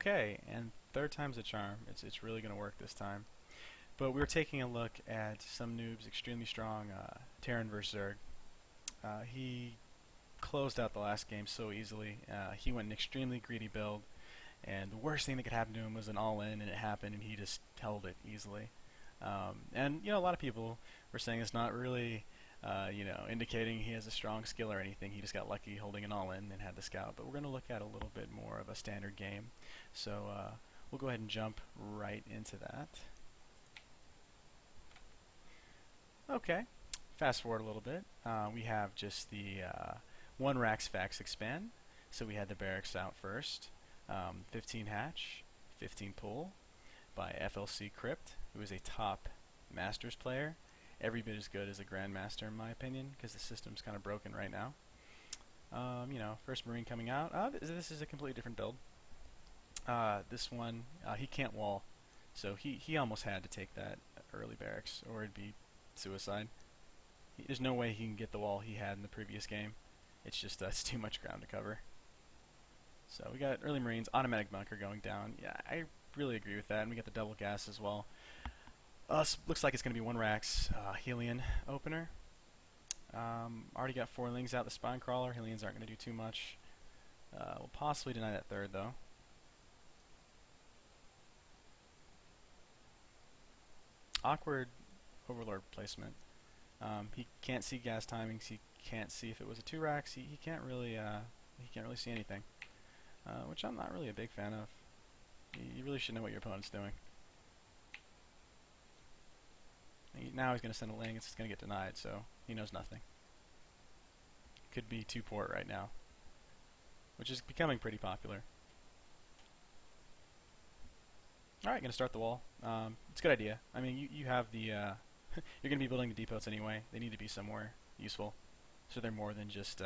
Okay, and third time's a charm. It's really going to work this time. But we were taking a look at SomeNoob's extremely strong Terran vs Zerg. He closed out the last game so easily. He went an extremely greedy build, and the worst thing that could happen to him was an all-in, and it happened, and he just held it easily. And a lot of people were saying it's not really, indicating he has a strong skill or anything. He just got lucky holding an all-in and had the scout. But we're going to look at a little bit more of a standard game. So we'll go ahead and jump right into that. Okay, fast forward a little bit. We have just the 1 Rax Fax expand. So we had the barracks out first. 15 hatch, 15 pull by FLC Crypt, who is a top Masters player. Every bit as good as a Grandmaster in my opinion, because the system's kind of broken right now. First Marine coming out. This is a completely different build. This one, he can't wall, so he almost had to take that early barracks, or it'd be suicide. There's no way he can get the wall he had in the previous game. It's just it's too much ground to cover. So we got early Marines, automatic bunker going down. Yeah, I really agree with that, and we got the double gas as well. Looks like it's going to be 1 Rax Helion opener. Already got 4 Lings out the Spine Crawler. Helions aren't going to do too much. We'll possibly deny that third, though. Awkward Overlord placement. He can't see gas timings. He can't see if it was a 2 Rax. He can't really see anything, which I'm not really a big fan of. You really should know what your opponent's doing. Now he's going to send a Ling. It's going to get denied, so he knows nothing. Could be 2 port right now, which is becoming pretty popular. Alright, going to start the wall. It's a good idea. I mean, you have the you're going to be building the depots anyway. They need to be somewhere useful, so they're more than just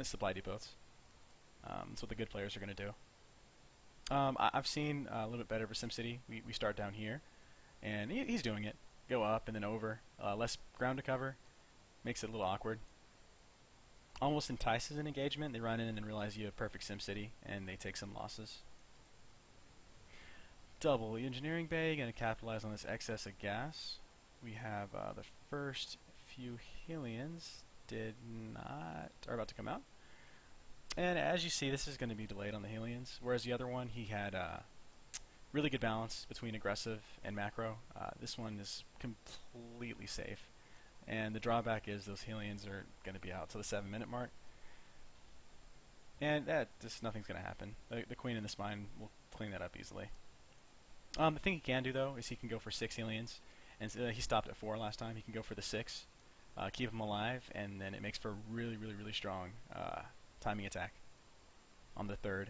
supply depots. That's what the good players are going to do. I've seen a little bit better for SimCity. We start down here, and he's doing it. Go up and then over. Less ground to cover. Makes it a little awkward. Almost entices an engagement. They run in and then realize you have perfect SimCity, and they take some losses. Double the engineering bay, going to capitalize on this excess of gas. We have the first few Helions are about to come out. And as you see, this is going to be delayed on the Helions, whereas the other one, he had really good balance between aggressive and macro. This one is completely safe. And the drawback is those Helions are going to be out to the 7-minute mark. And nothing's going to happen. The Queen and the Spine will clean that up easily. The thing he can do, though, is he can go for 6 Helions. And he stopped at 4 last time. He can go for the 6, keep them alive, and then it makes for a really, really, really strong timing attack on the 3rd.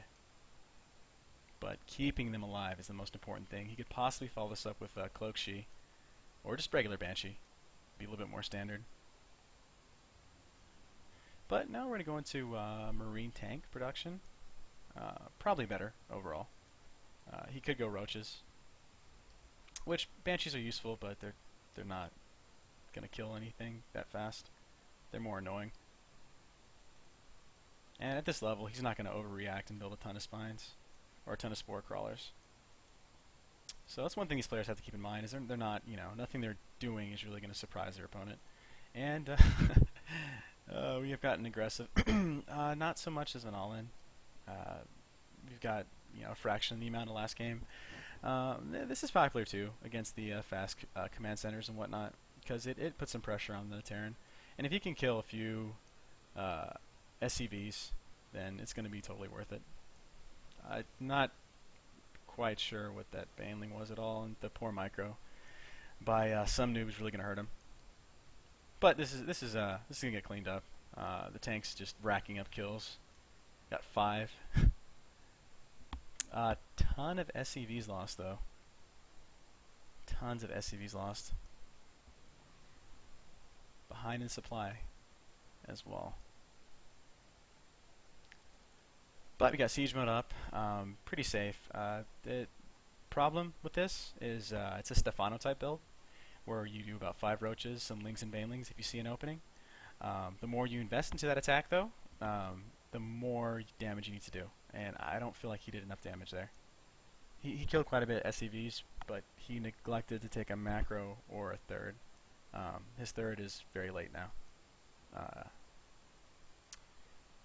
But keeping them alive is the most important thing. He could possibly follow this up with Cloak She, or just regular Banshee. Be a little bit more standard. But now we're going to go into Marine tank production. Probably better overall. He could go Roaches, which Banshees are useful, but they're not going to kill anything that fast. They're more annoying. And at this level, he's not going to overreact and build a ton of Spines or a ton of Spore Crawlers. So that's one thing these players have to keep in mind, is they're not, nothing they're doing is really going to surprise their opponent. And we have gotten aggressive. Not so much as an all-in. We've got a fraction of the amount of last game. This is popular too against the fast command centers and whatnot, because it puts some pressure on the Terran. And if you can kill a few SCVs, then it's going to be totally worth it. Not quite sure what that Baneling was at all, and the poor micro by SomeNoob is really going to hurt him. But this is going to get cleaned up. The tank's just racking up kills. Got 5. A ton of SCVs lost, though. Tons of SCVs lost. Behind in supply as well. But we got siege mode up, pretty safe. The problem with this is it's a Stefano type build, where you do about 5 Roaches, some Lings and Banelings if you see an opening. The more you invest into that attack, though, the more damage you need to do. and I don't feel like he did enough damage there. He killed quite a bit of SCVs, but he neglected to take a macro or a third. His third is very late now.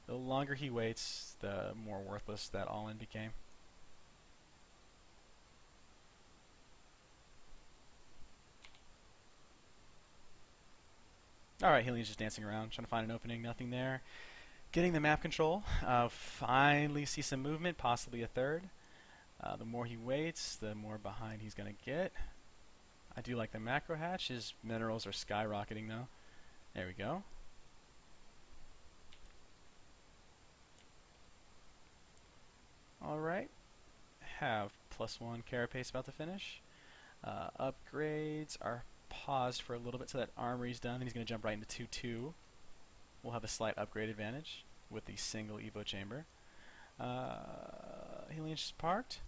The longer he waits, the more worthless that all-in became. Alright, Helian's just dancing around, trying to find an opening, nothing there. Getting the map control, finally see some movement, possibly a third. The more he waits, the more behind he's going to get. I do like the macro hatch. His minerals are skyrocketing though. There we go. Alright. Have +1 carapace about to finish. Upgrades are paused for a little bit so that armory's done. Then he's going to jump right into 2-2. We'll have a slight upgrade advantage with the single Evo chamber. Helian's just parked.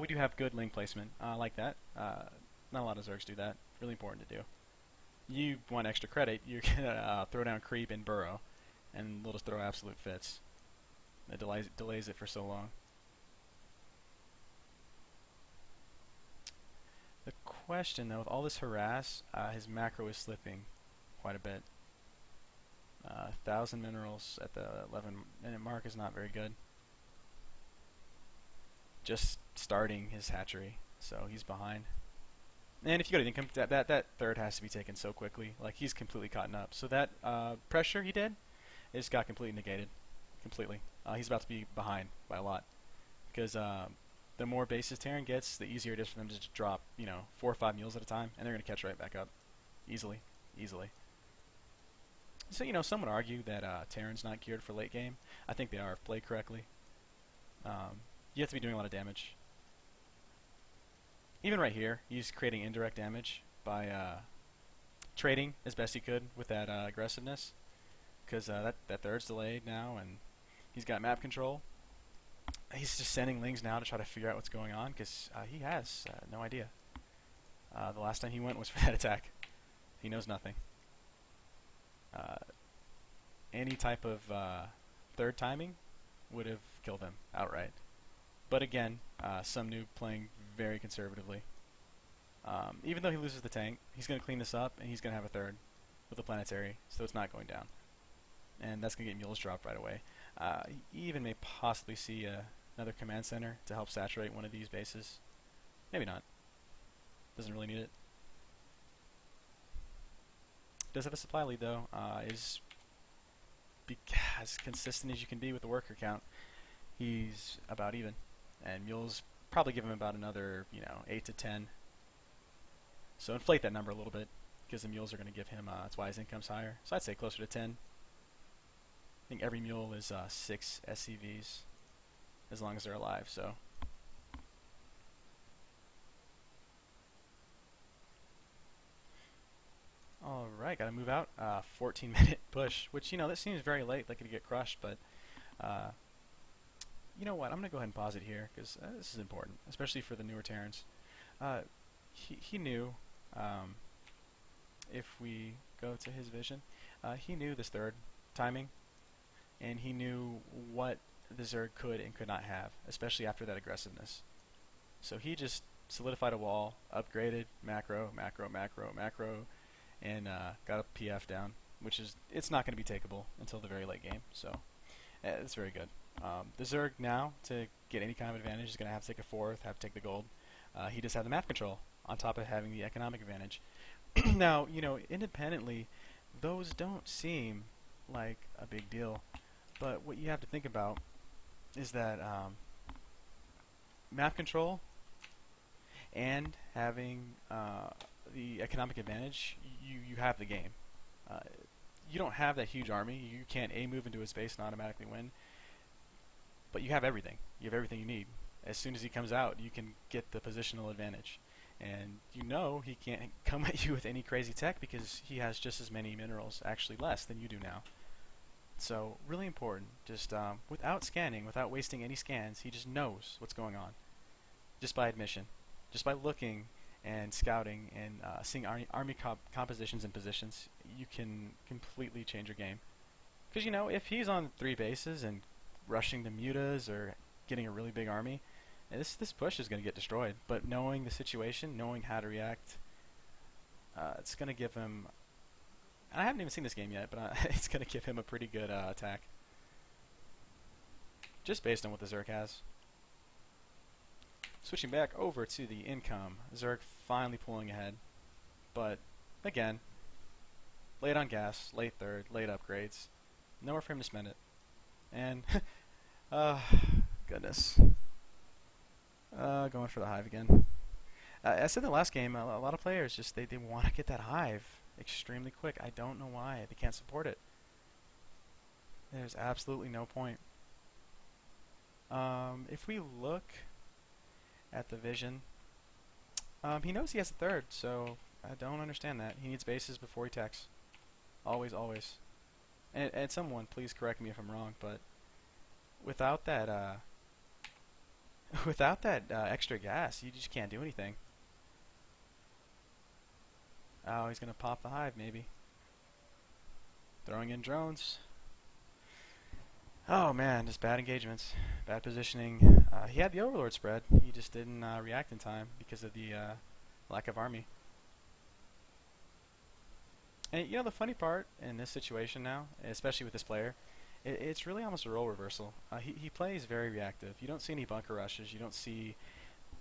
We do have good link placement. I like that. Not a lot of Zergs do that. Really important to do. You want extra credit, you're going to throw down creep and burrow, and they'll just throw absolute fits. It delays it for so long. The question, though, with all this harass, his macro is slipping quite a bit. 1,000 minerals at the 11-minute mark is not very good. Just starting his hatchery, so he's behind. And if you go to the income, that third has to be taken so quickly. Like, he's completely caught up. So that pressure he did, it just got completely negated. Completely. He's about to be behind by a lot. Because the more bases Terran gets, the easier it is for them to just drop, 4 or 5 mules at a time, and they're going to catch right back up. Easily. So, some would argue that Terran's not geared for late game. I think they are if played correctly. You have to be doing a lot of damage. Even right here, he's creating indirect damage by trading as best he could with that aggressiveness. Because that third's delayed now, and he's got map control. He's just sending lings now to try to figure out what's going on, because he has no idea. The last time he went was for that attack. He knows nothing. Any type of third timing would have killed him outright. But again, SomeNoob playing very conservatively. Even though he loses the tank, he's going to clean this up, and he's going to have a third with a planetary, so it's not going down. And that's going to get mules dropped right away. He even may possibly see another command center to help saturate one of these bases. Maybe not. Doesn't really need it. Does have a supply lead though. Is as consistent as you can be with the worker count. He's about even, and mules probably give him about another 8 to 10. So inflate that number a little bit, because the mules are going to give him. That's why his income's higher. So I'd say closer to 10. I think every mule is 6 SCVs, as long as they're alive. So. Alright, gotta move out. 14-minute push, which, that seems very late. They could get crushed, but you know what? I'm gonna go ahead and pause it here, because this is important, especially for the newer Terrans. He knew, if we go to his vision, he knew this third timing, and he knew what the Zerg could and could not have, especially after that aggressiveness. So he just solidified a wall, upgraded, macro, and got a PF down, which is, it's not going to be takeable until the very late game, so it's very good. The Zerg now, to get any kind of advantage, is going to have to take a fourth, have to take the gold. He just had the map control, on top of having the economic advantage. Now, independently, those don't seem like a big deal, but what you have to think about is that map control and having the economic advantage, you have the game. You don't have that huge army. You can't move into a space and automatically win. But you have everything. You have everything you need. As soon as he comes out, you can get the positional advantage. And he can't come at you with any crazy tech, because he has just as many minerals, actually less than you do now. So, really important. Just without scanning, without wasting any scans, he just knows what's going on. Just by admission. Just by looking and scouting and seeing army compositions and positions, you can completely change your game. Because, if he's on 3 bases and rushing the mutas or getting a really big army, this push is going to get destroyed. But knowing the situation, knowing how to react, it's going to give him. I haven't even seen this game yet, but it's going to give him a pretty good attack, just based on what the Zerg has. Switching back over to the income, Zerg finally pulling ahead, but again, late on gas, late third, late upgrades, nowhere for him to spend it, and goodness, going for the hive again. I said in the last game, a lot of players just they want to get that hive extremely quick. I don't know why they can't support it. There's absolutely no point. If we look at the vision, he knows he has a third, so I don't understand that. He needs bases before he attacks. Always, always. And someone, please correct me if I'm wrong, but without that, extra gas, you just can't do anything. Oh, he's gonna pop the hive, maybe. Throwing in drones. Oh man, just bad engagements, bad positioning. He had the Overlord spread. He just didn't react in time because of the lack of army. And you know the funny part in this situation now, especially with this player, it's really almost a role reversal. He plays very reactive. You don't see any bunker rushes. You don't see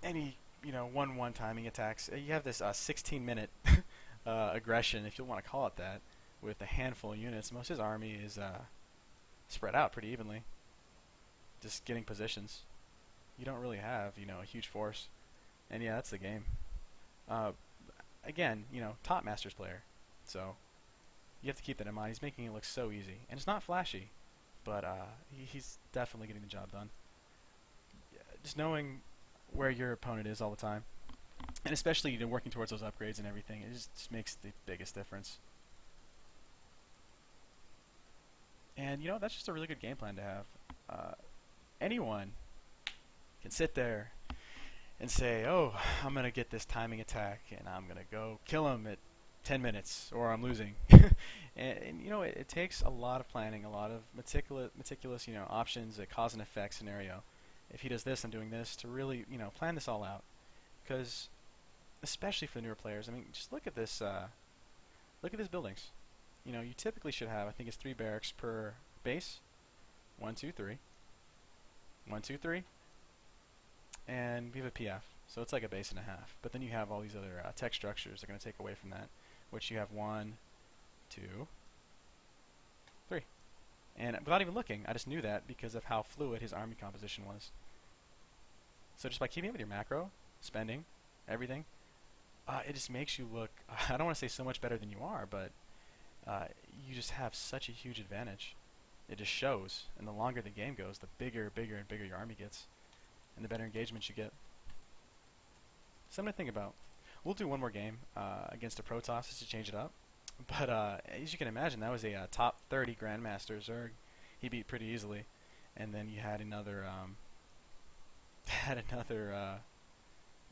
any 1-1 timing attacks. You have this 16-minute aggression, if you want to call it that, with a handful of units. Most of his army is spread out pretty evenly, just getting positions. You don't really have a huge force, and yeah, that's the game. Again, top Masters player, so you have to keep that in mind. He's making it look so easy, and it's not flashy, but he's definitely getting the job done. Just knowing where your opponent is all the time, and especially working towards those upgrades and everything, it just makes the biggest difference. And that's just a really good game plan to have. Anyone can sit there and say, oh, I'm going to get this timing attack and I'm going to go kill him at 10 minutes or I'm losing. and it takes a lot of planning, a lot of meticulous options, a cause and effect scenario. If he does this, I'm doing this, to really plan this all out. Because especially for the newer players, I mean, just look at this. Look at these buildings. You typically should have, I think it's 3 barracks per base. 1, 2, 3. 1, 2, 3. And we have a PF. So it's like a base and a half. But then you have all these other tech structures that are going to take away from that. Which you have 1, 2, 3. And without even looking, I just knew that because of how fluid his army composition was. So just by keeping it with your macro, spending, everything, it just makes you look, I don't want to say so much better than you are, but you just have such a huge advantage. It just shows, and the longer the game goes, the bigger and bigger your army gets, and the better engagement you get. Something to think about. We'll do one more game against a Protoss just to change it up, but as you can imagine, that was a top 30 Grandmaster Zerg. He beat pretty easily, and then you had another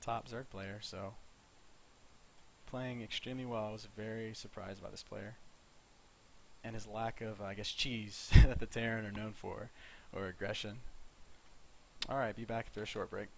top Zerg player, so playing extremely well. I was very surprised by this player and his lack of, I guess, cheese that the Terran are known for, or aggression. Alright, be back after a short break.